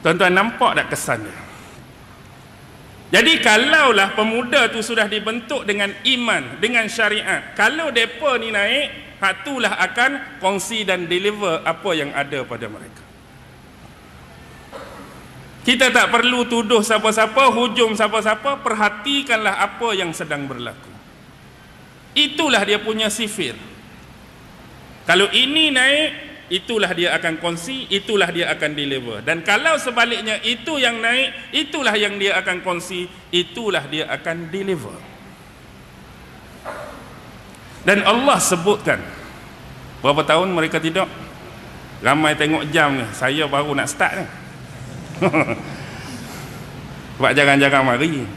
Tuan-tuan nampak tak kesannya? Jadi kalaulah pemuda tu sudah dibentuk dengan iman, dengan syariat, kalau mereka ni naik, hak itulah akan kongsi dan deliver apa yang ada pada mereka. Kita tak perlu tuduh siapa-siapa, hujum siapa-siapa, perhatikanlah apa yang sedang berlaku. Itulah dia punya sifir. Kalau ini naik, itulah dia akan kongsi, itulah dia akan deliver. Dan kalau sebaliknya itu yang naik, itulah yang dia akan kongsi, itulah dia akan deliver. Dan Allah sebutkan, berapa tahun mereka tidur? Ramai tengok jam ni, saya baru nak start ni. Sebab jarang-jarang mari.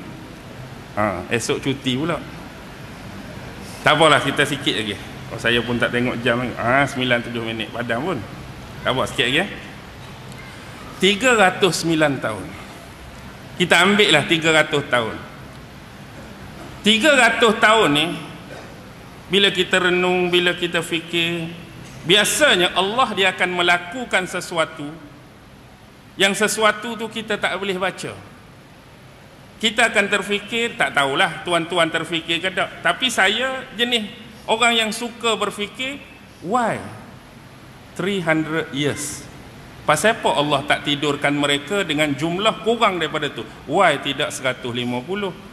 Esok cuti pula. Tak apalah, kita sikit lagi. Oh, saya pun tak tengok jam lagi. 9-7 minit padam pun. Tak apa, sikit lagi 309 tahun. Kita ambil lah 300 tahun. 300 tahun ni, bila kita renung, bila kita fikir, biasanya Allah dia akan melakukan sesuatu yang sesuatu tu kita tak boleh baca. Kita akan terfikir, tak tahulah tuan-tuan terfikir ke tak, tapi saya jenis orang yang suka berfikir, why 300 years? Pasal apa Allah tak tidurkan mereka dengan jumlah kurang daripada tu? Why tidak 150?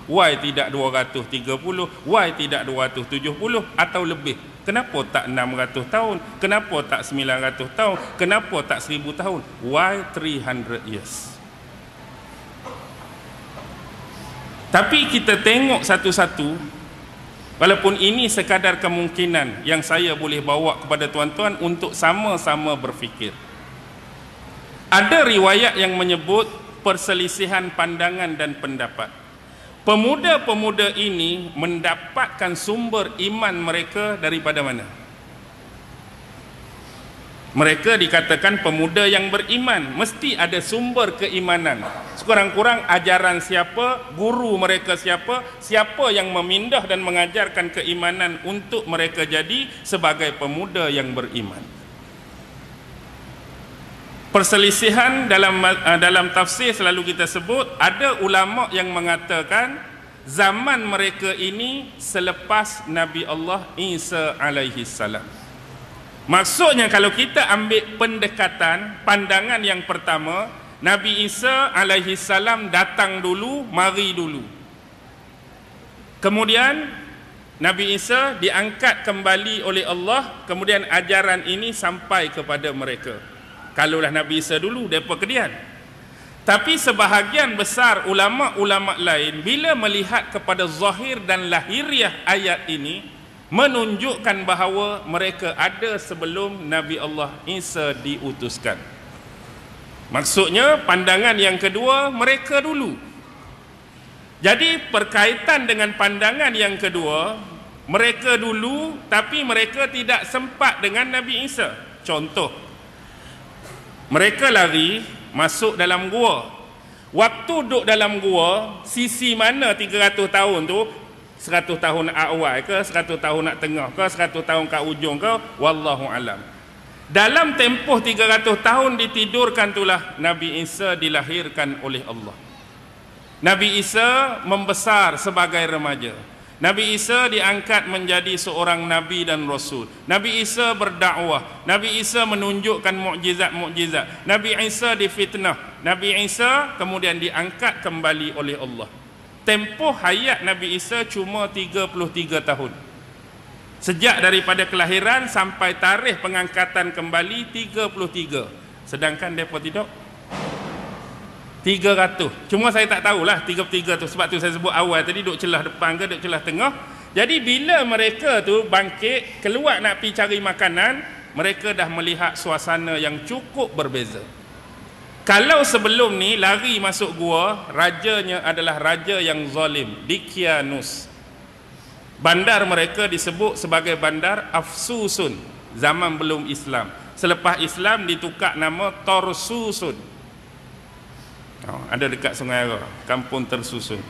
Why tidak 230? Why tidak 270 atau lebih? Kenapa tak 600 tahun? Kenapa tak 900 tahun? Kenapa tak 1000 tahun? Why 300 years? Tapi kita tengok satu-satu, walaupun ini sekadar kemungkinan yang saya boleh bawa kepada tuan-tuan untuk sama-sama berfikir. Ada riwayat yang menyebut perselisihan pandangan dan pendapat. Pemuda-pemuda ini mendapatkan sumber iman mereka daripada mana? Mereka dikatakan pemuda yang beriman, mesti ada sumber keimanan. Sekurang-kurang ajaran siapa, guru mereka siapa, siapa yang memindah dan mengajarkan keimanan untuk mereka jadi sebagai pemuda yang beriman. Perselisihan dalam tafsir selalu kita sebut, ada ulama yang mengatakan zaman mereka ini selepas Nabi Allah Isa alaihi salam. Maksudnya kalau kita ambil pendekatan, pandangan yang pertama, Nabi Isa alaihi salam datang dulu, mari dulu. Kemudian Nabi Isa diangkat kembali oleh Allah, kemudian ajaran ini sampai kepada mereka. Kalaulah Nabi Isa dulu, mereka kemudian. Tapi sebahagian besar ulama-ulama lain, bila melihat kepada zahir dan lahiriah ayat ini, menunjukkan bahawa mereka ada sebelum Nabi Allah Isa diutuskan. Maksudnya pandangan yang kedua, mereka dulu. Jadi berkaitan dengan pandangan yang kedua, mereka dulu tapi mereka tidak sempat dengan Nabi Isa. Contoh, mereka lari masuk dalam gua. Waktu duduk dalam gua, sisi mana 300 tahun tu? 100 tahun awal ke, 100 tahun nak tengah ke, 100 tahun kat ujung ke, wallahu alam. Dalam tempoh 300 tahun ditidurkan itulah Nabi Isa dilahirkan oleh Allah. Nabi Isa membesar sebagai remaja. Nabi Isa diangkat menjadi seorang Nabi dan Rasul. Nabi Isa berdakwah. Nabi Isa menunjukkan mukjizat-mukjizat. Nabi Isa difitnah. Nabi Isa kemudian diangkat kembali oleh Allah. Tempoh hayat Nabi Isa cuma 33 tahun. Sejak daripada kelahiran sampai tarikh pengangkatan kembali 33. Sedangkan mereka tidak 300. Cuma saya tak tahulah 33 tu. Sebab tu saya sebut awal tadi, duk celah depan ke, duk celah tengah. Jadi bila mereka tu bangkit, keluar nak pergi cari makanan, mereka dah melihat suasana yang cukup berbeza. Kalau sebelum ni lari masuk gua, rajanya adalah raja yang zalim, Dicyanus. Bandar mereka disebut sebagai bandar Afsusun, zaman belum Islam. Selepas Islam ditukar nama Tarsusun. Ada dekat Sungai Ara, kampung tersusun.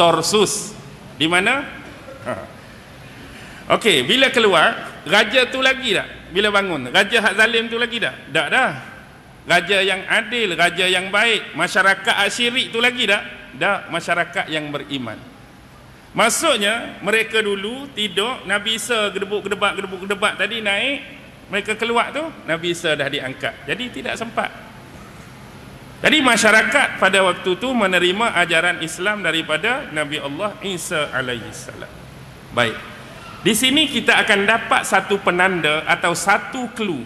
Tarsus. Di mana? Okey, bila keluar, raja tu lagi tak? Bila bangun, raja hak zalim tu lagi tak? Tak dah. raja yang adil, raja yang baik. Masyarakat asyirik tu lagi tak? Tak, masyarakat yang beriman. Maksudnya mereka dulu tidur, Nabi Isa gedebak tadi naik, mereka keluar tu, Nabi Isa dah diangkat. Jadi tidak sempat. Jadi masyarakat pada waktu tu menerima ajaran Islam daripada Nabi Allah Isa alaihi salam. Baik. Di sini kita akan dapat satu penanda atau satu clue.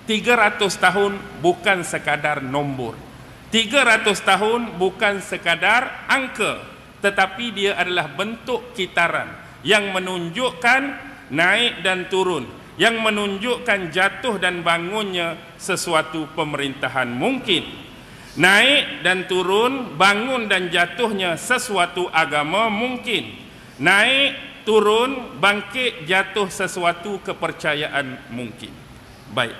300 tahun bukan sekadar nombor. 300 tahun bukan sekadar angka, tetapi dia adalah bentuk kitaran yang menunjukkan naik dan turun, yang menunjukkan jatuh dan bangunnya sesuatu pemerintahan mungkin. Naik dan turun, bangun dan jatuhnya sesuatu agama mungkin. Naik, turun, bangkit, jatuh sesuatu kepercayaan mungkin. Baik.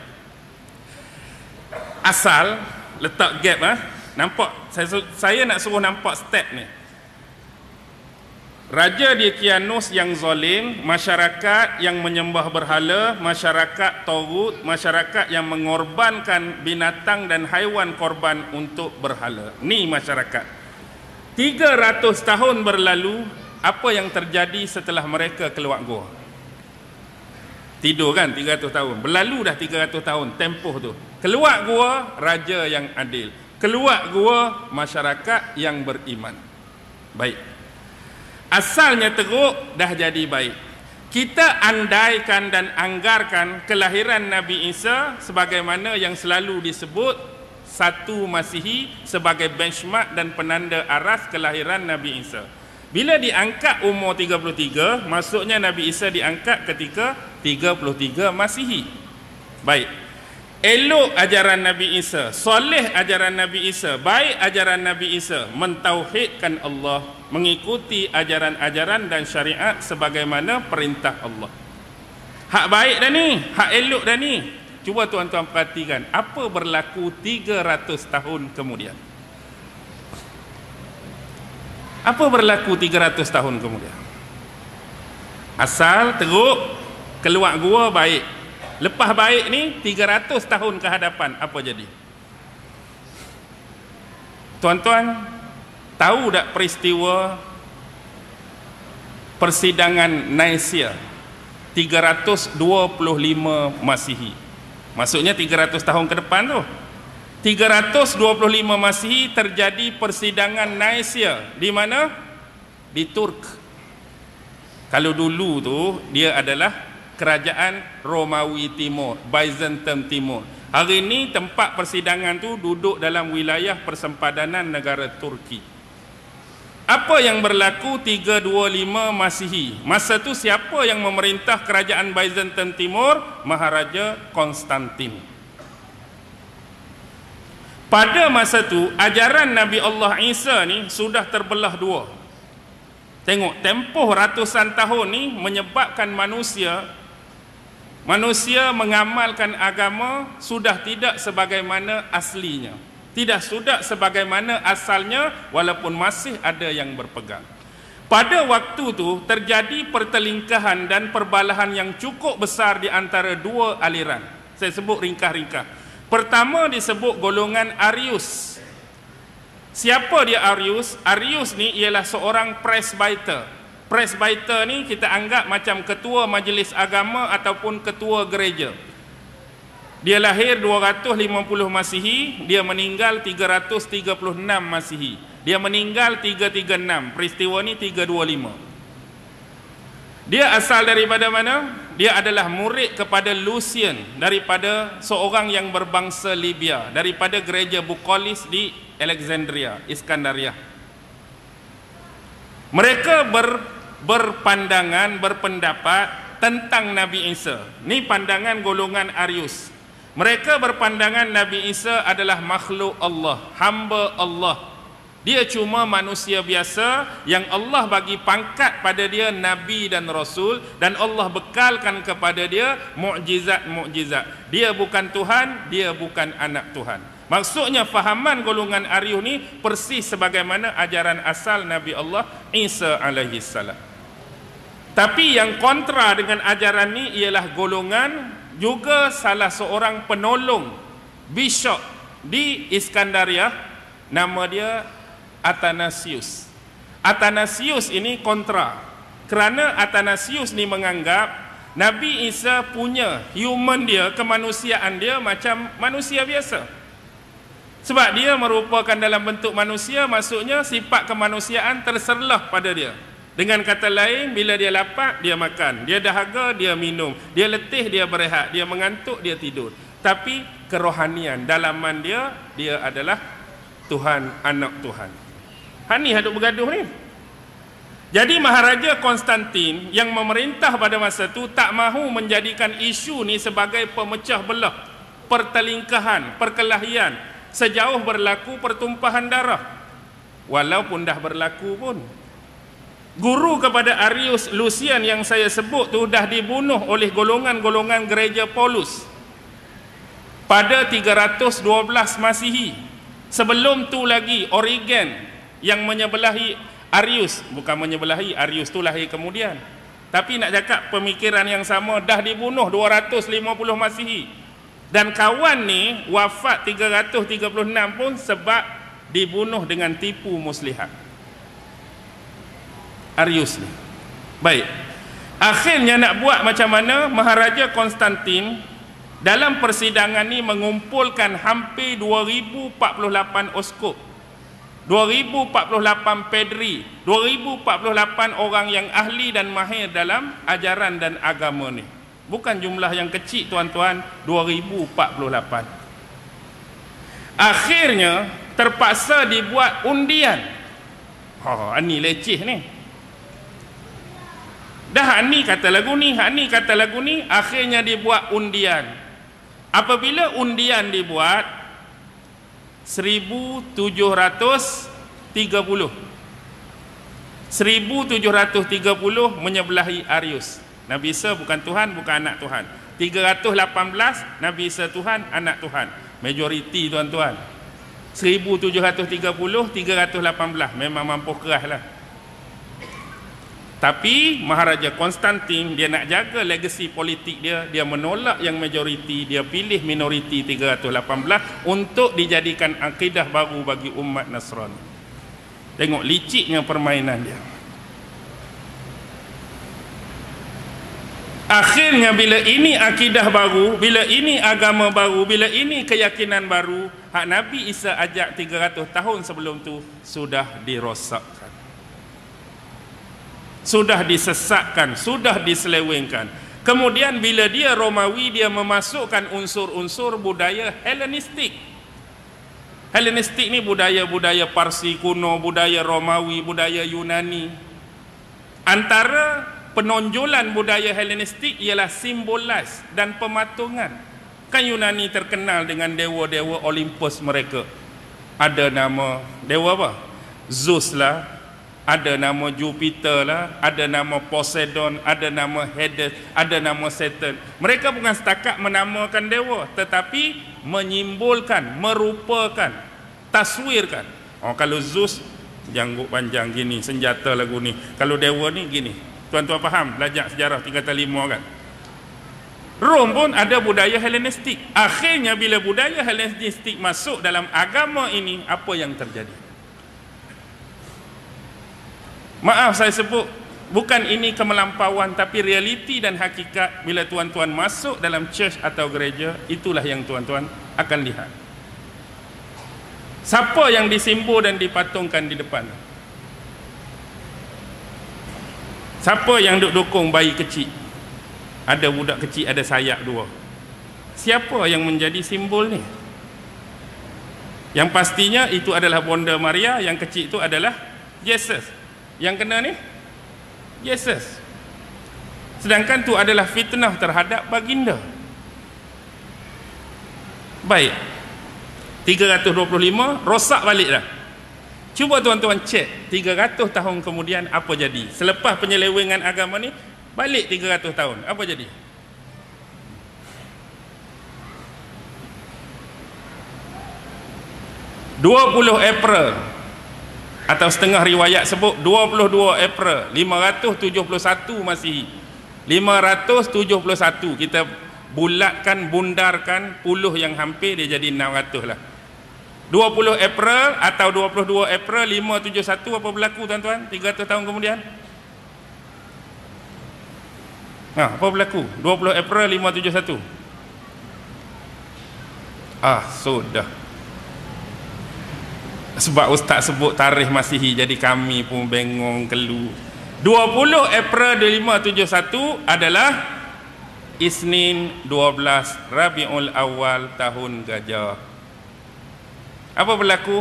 Asal letak gap nampak, saya nak suruh nampak step ni. Raja Diocletianus yang zalim, masyarakat yang menyembah berhala, masyarakat tagut, masyarakat yang mengorbankan binatang dan haiwan korban untuk berhala. Ni masyarakat. 300 tahun berlalu, apa yang terjadi setelah mereka keluar gua? Tidur kan 300 tahun. Berlalu dah 300 tahun tempoh tu. Keluar gua raja yang adil. Keluar gua masyarakat yang beriman. Baik. Asalnya teruk dah jadi baik. Kita andaikan dan anggarkan kelahiran Nabi Isa sebagaimana yang selalu disebut 1 Masihi sebagai benchmark dan penanda aras kelahiran Nabi Isa. Bila diangkat umur 33, maksudnya Nabi Isa diangkat ketika 33 Masihi. Baik. Elok ajaran Nabi Isa, soleh ajaran Nabi Isa, baik ajaran Nabi Isa, mentauhidkan Allah, mengikuti ajaran-ajaran dan syariat sebagaimana perintah Allah. Hak baik dah ni, hak elok dah ni. Cuba tuan-tuan perhatikan apa berlaku 300 tahun kemudian. Apa berlaku 300 tahun kemudian? Asal teruk, keluar gua baik. Lepas baik ni 300 tahun ke hadapan apa jadi? Tuan-tuan tahu tak peristiwa persidangan Naisya 325 Masihi? Maksudnya 300 tahun ke depan tu. 325 Masihi terjadi persidangan Naisya di mana? Di Turk. Kalau dulu tu dia adalah kerajaan Romawi Timur, Byzantium Timur. Hari ini tempat persidangan tu duduk dalam wilayah persempadanan negara Turki. Apa yang berlaku 325 Masihi? Masa tu siapa yang memerintah kerajaan Byzantium Timur? Maharaja Konstantin. Pada masa tu ajaran Nabi Allah Isa ni sudah terbelah dua. Tengok tempoh ratusan tahun ni menyebabkan manusia mengamalkan agama sudah tidak sebagaimana aslinya, tidak sudah sebagaimana asalnya, walaupun masih ada yang berpegang. Pada waktu tu terjadi pertelingkahan dan perbalahan yang cukup besar di antara dua aliran. Saya sebut ringkas-ringkas. Pertama disebut golongan Arius. Siapa dia Arius? Arius ni ialah seorang presbyter. Presbyter ni kita anggap macam ketua majlis agama ataupun ketua gereja. Dia lahir 250 Masihi, dia meninggal 336 Masihi. Dia meninggal 336, peristiwa ni 325. Dia asal daripada mana? Dia adalah murid kepada Lucian, daripada seorang yang berbangsa Libya, daripada gereja Bukolis di Alexandria, Iskandaria. Mereka berpendapat tentang Nabi Isa. Ni pandangan golongan Arius. Mereka berpandangan Nabi Isa adalah makhluk Allah, hamba Allah. Dia cuma manusia biasa yang Allah bagi pangkat pada dia Nabi dan Rasul, dan Allah bekalkan kepada dia mukjizat-mukjizat. Dia bukan Tuhan, dia bukan anak Tuhan. Maksudnya fahaman golongan Arius ni persis sebagaimana ajaran asal Nabi Allah Isa alaihi salam. Tapi yang kontra dengan ajaran ni ialah golongan juga salah seorang penolong bishop di Iskandaria, nama dia Athanasius. Athanasius ini kontra, kerana Athanasius ni menganggap Nabi Isa punya human dia, kemanusiaan dia macam manusia biasa. Sebab dia merupakan dalam bentuk manusia, maksudnya sifat kemanusiaan terserlah pada dia. Dengan kata lain, bila dia lapar, dia makan. Dia dahaga, dia minum. Dia letih, dia berehat. Dia mengantuk, dia tidur. Tapi kerohanian, dalaman dia, dia adalah Tuhan, anak Tuhan. Hani hadut bergaduh ni. Jadi Maharaja Konstantin yang memerintah pada masa itu tak mahu menjadikan isu ni sebagai pemecah belah, pertelingkahan, perkelahian, sejauh berlaku pertumpahan darah. Walaupun dah berlaku pun, guru kepada Arius Lucian yang saya sebut tu dah dibunuh oleh golongan-golongan gereja Paulus pada 312 Masihi. Sebelum tu lagi Origen yang menyebelahi Arius, bukan menyebelahi, Arius tu lahir kemudian, tapi nak cakap pemikiran yang sama, dah dibunuh 250 Masihi. Dan kawan ni wafat 336 pun sebab dibunuh dengan tipu muslihat. Arius ni. Baik. Akhirnya nak buat macam mana? Maharaja Konstantin dalam persidangan ni mengumpulkan hampir 2048 uskup, 2048 pedri, 2048 orang yang ahli dan mahir dalam ajaran dan agama ni. Bukan jumlah yang kecil tuan-tuan, 2048. Akhirnya terpaksa dibuat undian. Ini leceh ni. Dah ni kata lagu ni, ni kata lagu ni, akhirnya dibuat undian. Apabila undian dibuat 1730 menyebelahi Arius. Nabi Isa bukan Tuhan, bukan anak Tuhan. 318 Nabi Isa Tuhan, anak Tuhan. Majoriti tuan-tuan. 1730, 318 memang mampu keras lah. Tapi Maharaja Konstantin dia nak jaga legasi politik dia, dia menolak yang majoriti, dia pilih minoriti 318 untuk dijadikan akidah baru bagi umat Nasrani. Tengok liciknya permainan dia. Akhirnya bila ini akidah baru, bila ini agama baru, bila ini keyakinan baru, hak Nabi Isa ajak 300 tahun sebelum tu sudah dirosakkan, sudah disesatkan, sudah diselewengkan. Kemudian bila dia Romawi, dia memasukkan unsur-unsur budaya Helenistik. Helenistik ni budaya-budaya Parsi kuno, budaya Romawi, budaya Yunani. Antara penonjolan budaya Helenistik ialah simbolis dan pematungan. Kan Yunani terkenal dengan dewa-dewa Olympus mereka. Ada nama dewa apa? Zeus lah, ada nama Jupiter lah, ada nama Poseidon, ada nama Hades, ada nama Saturn. Mereka bukan setakat menamakan dewa, tetapi menyimbolkan, merupakan, taswirkan. Kalau Zeus janggut panjang gini, senjata lagu ni. Kalau dewa ni gini. Tuan-tuan faham? Belajar sejarah 3 kali 5 kan? Rom pun ada budaya Helenistik. Akhirnya bila budaya Helenistik masuk dalam agama ini, apa yang terjadi? Maaf saya sebut, bukan ini kemelampauan, tapi realiti dan hakikat. Bila tuan-tuan masuk dalam church atau gereja, itulah yang tuan-tuan akan lihat. Siapa yang disimbol dan dipatungkan di depan? Siapa yang dukung bayi kecil? Ada budak kecil, ada sayap 2. Siapa yang menjadi simbol ni? Yang pastinya itu adalah Bonda Maria, yang kecil itu adalah Yesus. Yang kena ni Yesus. Sedangkan itu adalah fitnah terhadap baginda. Baik. 325 rosak balik dah. Cuba tuan-tuan cek 300 tahun kemudian apa jadi? Selepas penyelewengan agama ni, balik 300 tahun, apa jadi? April atau setengah riwayat sebut 22 April 571 Masihi. 571 kita bulatkan, bundarkan puluh yang hampir dia jadi 600 lah. 20 April atau 22 April 571 apa berlaku tuan-tuan 300 tahun kemudian? Apa berlaku 20 April 571? Sudah. Sebab ustaz sebut tarikh Masihi jadi kami pun bengong kelu. 20 April 571 adalah Isnin 12 Rabiul Awal tahun Gajah. Apa berlaku?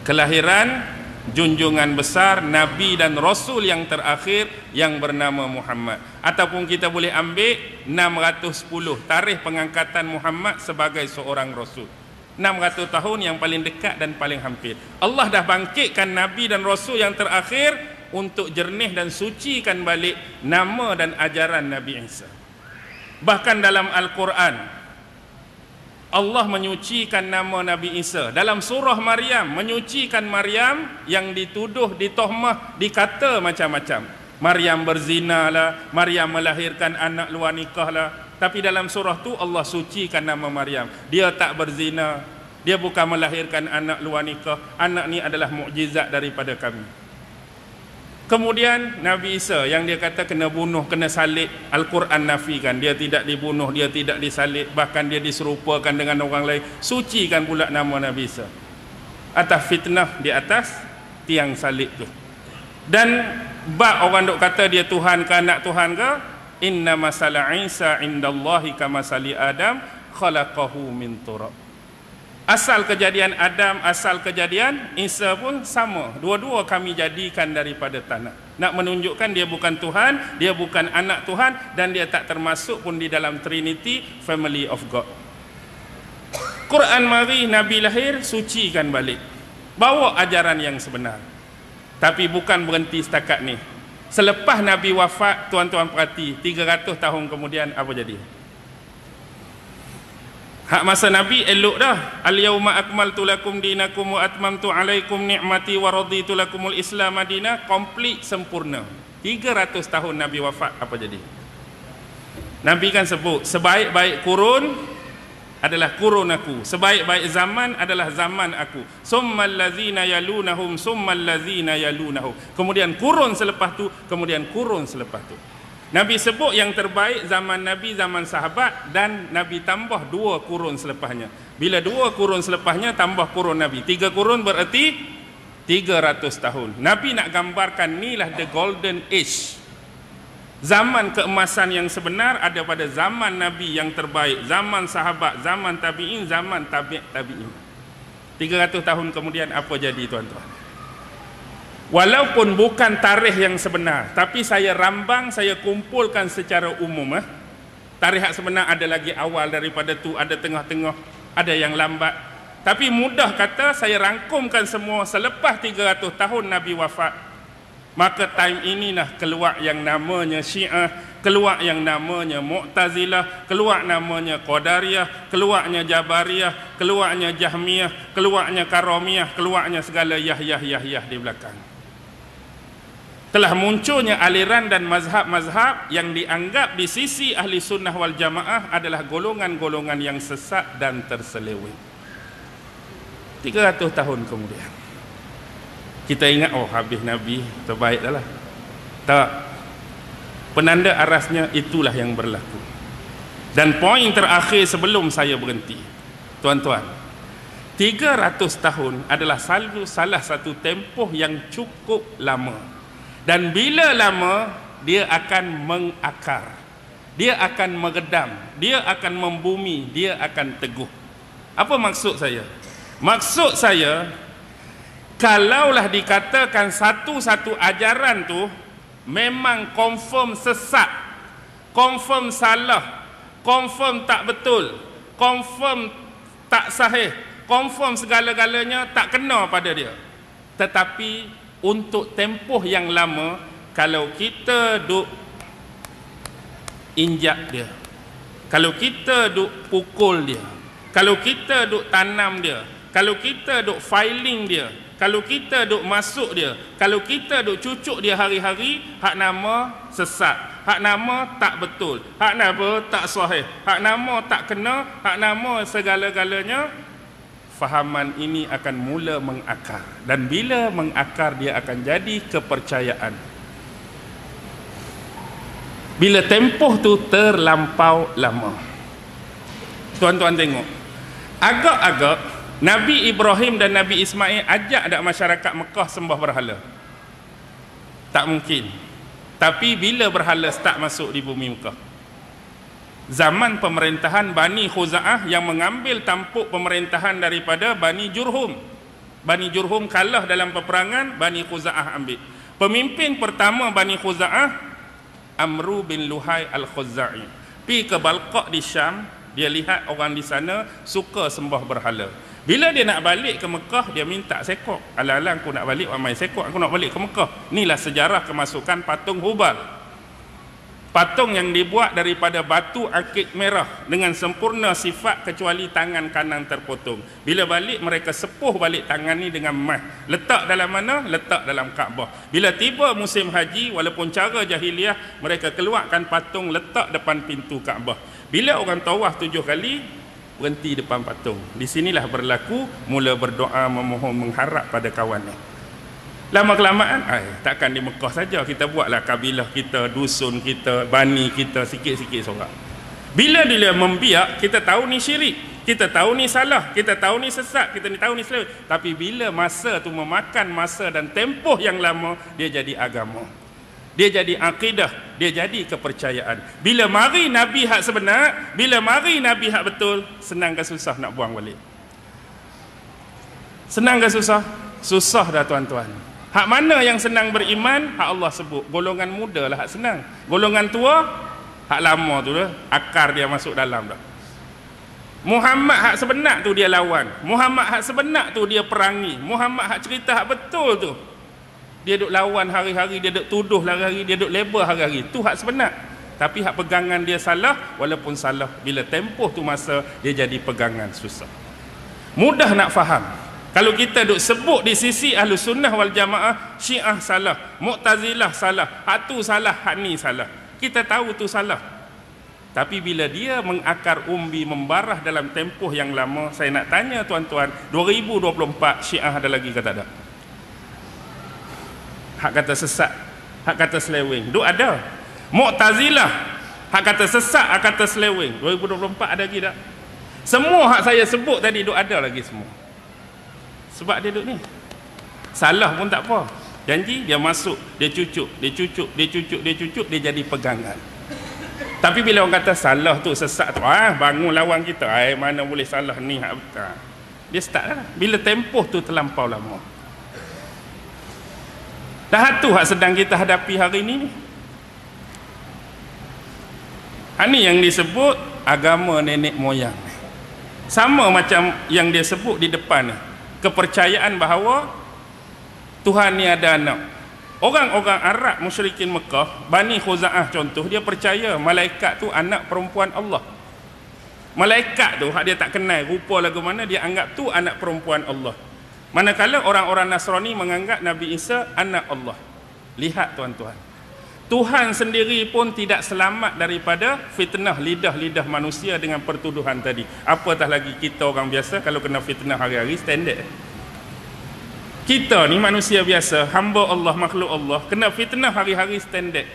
Kelahiran junjungan besar Nabi dan Rasul yang terakhir yang bernama Muhammad. Ataupun kita boleh ambil 610 tarikh pengangkatan Muhammad sebagai seorang Rasul. 600 tahun yang paling dekat dan paling hampir. Allah dah bangkitkan Nabi dan Rasul yang terakhir untuk jernih dan sucikan balik nama dan ajaran Nabi Isa. Bahkan dalam Al-Quran Allah menyucikan nama Nabi Isa. Dalam surah Maryam menyucikan Maryam yang dituduh, ditohmah, dikata macam-macam. Maryam berzina lah, Maryam melahirkan anak luar nikah lah. Tapi dalam surah tu Allah sucikan nama Maryam. Dia tak berzina, dia bukan melahirkan anak luar nikah. Anak ni adalah mukjizat daripada kami. Kemudian Nabi Isa yang dia kata kena bunuh, kena salib, Al-Quran nafikan. Dia tidak dibunuh, dia tidak disalib, bahkan dia diserupakan dengan orang lain. Sucikan pula nama Nabi Isa atas fitnah di atas tiang salib tu. Dan bab orang duk kata dia Tuhan ke anak Tuhan ke, inna masala Isa indallahi kamasali Adam khalaqahu min turab. Asal kejadian Adam, asal kejadian Isa pun sama. Dua-dua kami jadikan daripada tanah. Nak menunjukkan dia bukan Tuhan, dia bukan anak Tuhan, dan dia tak termasuk pun di dalam Trinity, Family of God. Quran mari, Nabi lahir, sucikan balik. Bawa ajaran yang sebenar. Tapi bukan berhenti setakat ni. Selepas Nabi wafat, tuan-tuan perhati, 300 tahun kemudian apa jadi? Hak masa Nabi elok dah. Al-yawma akmaltu lakum dinakum wa atmamtu alaikum ni'mati wa raditu lakumul Islam madinah. Komplit, sempurna. 300 tahun Nabi wafat, apa jadi? Nabi kan sebut, sebaik-baik kurun adalah kurun aku. Sebaik-baik zaman adalah zaman aku. Summal ladzina yalunahum, summal ladzina yalunahum. Kemudian kurun selepas tu, kemudian kurun selepas tu. Nabi sebut yang terbaik zaman Nabi, zaman sahabat, dan Nabi tambah 2 kurun selepasnya. Bila 2 kurun selepasnya tambah kurun Nabi, 3 kurun berarti 300 tahun. Nabi nak gambarkan inilah the golden age. Zaman keemasan yang sebenar ada pada zaman Nabi yang terbaik, zaman sahabat, zaman tabi'in, zaman tabi'in. 300 tahun kemudian apa jadi tuan-tuan? Walaupun bukan tarikh yang sebenar, tapi saya rambang, saya kumpulkan secara umum. Tarikh yang sebenar ada lagi awal daripada tu, ada tengah-tengah, ada yang lambat. Tapi mudah kata saya rangkumkan semua selepas 300 tahun Nabi wafat. Maka time inilah keluar yang namanya Syiah, keluar yang namanya Mu'tazilah, keluar namanya Qadariyah, keluarnya Jabariyah, keluarnya Jahmiyah, keluarnya Karamiyah, keluarnya segala Yah di belakang. Telah munculnya aliran dan mazhab-mazhab yang dianggap di sisi ahli sunnah wal jamaah adalah golongan-golongan yang sesat dan terseleweng. 300 tahun kemudian kita ingat, oh habis Nabi, terbaik dah lah. Tak. Penanda arasnya itulah yang berlaku. Dan poin terakhir sebelum saya berhenti, tuan-tuan, 300 tahun adalah salah satu tempoh yang cukup lama. Dan bila lama, dia akan mengakar, dia akan meredam, dia akan membumi, dia akan teguh. Apa maksud saya? Maksud saya, kalaulah dikatakan satu-satu ajaran tu memang confirm sesat, confirm salah, confirm tak betul, confirm tak sahih, confirm segala-galanya tak kena pada dia. Tetapi untuk tempoh yang lama, kalau kita duk injak dia, kalau kita duk pukul dia, kalau kita duk tanam dia, kalau kita duk filing dia, kalau kita duk masuk dia, kalau kita duk cucuk dia hari-hari, hak nama sesat, hak nama tak betul, hak nama tak sahih, hak nama tak kena, hak nama segala-galanya, fahaman ini akan mula mengakar. Dan bila mengakar, dia akan jadi kepercayaan. Bila tempoh tu terlampau lama, tuan-tuan tengok, agak-agak Nabi Ibrahim dan Nabi Ismail ajak dak masyarakat Mekah sembah berhala? Tak mungkin. Tapi bila berhala start masuk di bumi Mekah? Zaman pemerintahan Bani Khuza'ah yang mengambil tampuk pemerintahan daripada Bani Jurhum. Bani Jurhum kalah dalam peperangan, Bani Khuza'ah ambil. Pemimpin pertama Bani Khuza'ah, Amru bin Luhai Al-Khuzai. Pergi ke Balqa di Syam, dia lihat orang di sana suka sembah berhala. Bila dia nak balik ke Mekah, dia minta sekok. Alang-alang aku nak balik, ramai sekok, aku nak balik ke Mekah. Inilah sejarah kemasukan patung Hubal. Patung yang dibuat daripada batu akik merah dengan sempurna sifat kecuali tangan kanan terpotong. Bila balik, mereka sepuh balik tangan ni dengan emas. Letak dalam mana? Letak dalam Kaabah. Bila tiba musim haji, walaupun cara jahiliah, mereka keluarkan patung letak depan pintu Kaabah. Bila orang tawaf 7 kali, berhenti depan patung. Di sinilah berlaku mula berdoa, memohon, mengharap pada kawan ni. Lama-kelamaan, takkan di Mekah saja kita buatlah kabilah kita, dusun kita, bani kita, sikit-sikit seorang. Bila dia membiak, kita tahu ni syirik, kita tahu ni salah, kita tahu ni sesat, kita tahu ni seleweng. Tapi bila masa tu memakan masa dan tempoh yang lama, dia jadi agama, dia jadi akidah, dia jadi kepercayaan. Bila mari Nabi hak sebenar, bila mari Nabi hak betul, senang ke susah nak buang balik? Senang ke susah? Susah dah tuan-tuan. Hak mana yang senang beriman? Hak Allah sebut. Golongan muda lah hak senang. Golongan tua, hak lama tu dah, akar dia masuk dalam dah. Muhammad hak sebenar tu dia lawan. Muhammad hak sebenar tu dia perangi. Muhammad hak cerita hak betul tu, dia duk lawan hari-hari, dia duk tuduh hari-hari, dia duk label hari-hari. Tu hak sebenar. Tapi hak pegangan dia salah, walaupun salah, bila tempoh tu masa, dia jadi pegangan susah. Mudah nak faham. Kalau kita duk sebut di sisi Ahlus Sunnah wal Jamaah, Syiah salah, Mu'tazilah salah, hak tu salah, hak ni salah. Kita tahu tu salah. Tapi bila dia mengakar umbi, membarah dalam tempoh yang lama, saya nak tanya tuan-tuan, 2024 Syiah ada lagi ke tak ada? Hak kata sesat, hak kata seleweng, duk ada. Mu'tazilah, hak kata sesat, hak kata seleweng, 2024 ada lagi tak? Semua hak saya sebut tadi duk ada lagi semua. Sebab dia duk ni. Salah pun tak apa. Janji dia masuk, dia cucuk, dia cucuk, dia cucuk, dia cucuk, dia jadi pegangan. Tapi bila orang kata salah tu, sesat tu, bangun lawan kita, mana boleh salah ni, hak betul. Dia start lah. Bila tempoh tu terlampau lama. Dah tu hak sedang kita hadapi hari ni. Ini yang disebut agama nenek moyang. Sama macam yang dia sebut di depan ni. Kepercayaan bahawa Tuhan ni ada anak. Orang-orang Arab musyrikin Mekah, Bani Khuza'ah contoh, dia percaya malaikat tu anak perempuan Allah. Malaikat tu hak dia tak kenal rupa lagu mana, dia anggap tu anak perempuan Allah. Manakala orang-orang Nasrani menganggap Nabi Isa anak Allah. Lihat tuan-tuan, Tuhan sendiri pun tidak selamat daripada fitnah lidah-lidah manusia dengan pertuduhan tadi. Apatah lagi kita orang biasa, kalau kena fitnah hari-hari standard. Kita ni manusia biasa, hamba Allah, makhluk Allah, kena fitnah hari-hari standard.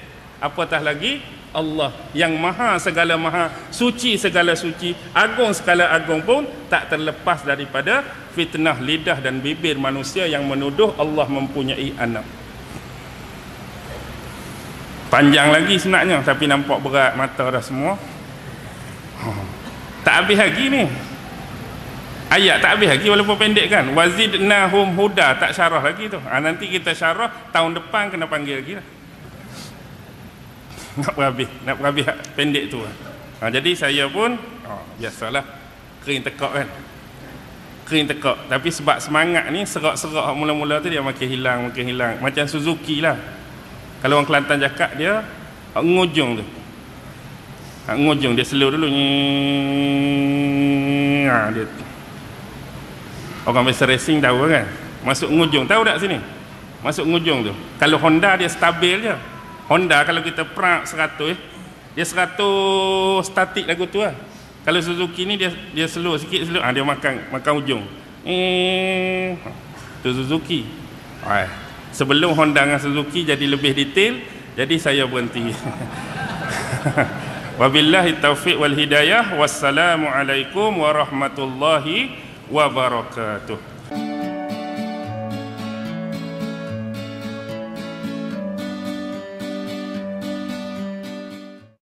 Apatah lagi Allah yang maha segala maha, suci segala suci, agung segala agung pun tak terlepas daripada fitnah lidah dan bibir manusia yang menuduh Allah mempunyai anak. Panjang lagi sebenarnya, tapi nampak berat mata dah semua. Tak habis lagi ni. Ayat tak habis lagi walaupun pendek kan. Wazidnahum huda, tak syarah lagi tu. Nanti kita syarah tahun depan kena panggil lagi lah. Nak berhabis pendek tu. Jadi saya pun biasalah kering tekak kan. Kering tekak. Tapi sebab semangat ni, serak-serak mula-mula tu dia makin hilang. Macam Suzuki lah. Kalau orang Kelantan cakap dia ngujung tu. Ngujung dia slow dulu. Dia. Orang biasa racing tahu kan. Masuk ngujung, tahu tak sini? Masuk ngujung tu. Kalau Honda dia stabil je. Honda kalau kita perak 100 dia 100 statik lagu tu lah. Kalau Suzuki ni dia slow sikit, slow. Dia makan ujung. Tu Suzuki. Sebelum Honda dengan Suzuki jadi lebih detail, jadi saya berhenti. Wabillahi taufiq wal hidayah. Wassalamualaikum warahmatullahi wabarakatuh.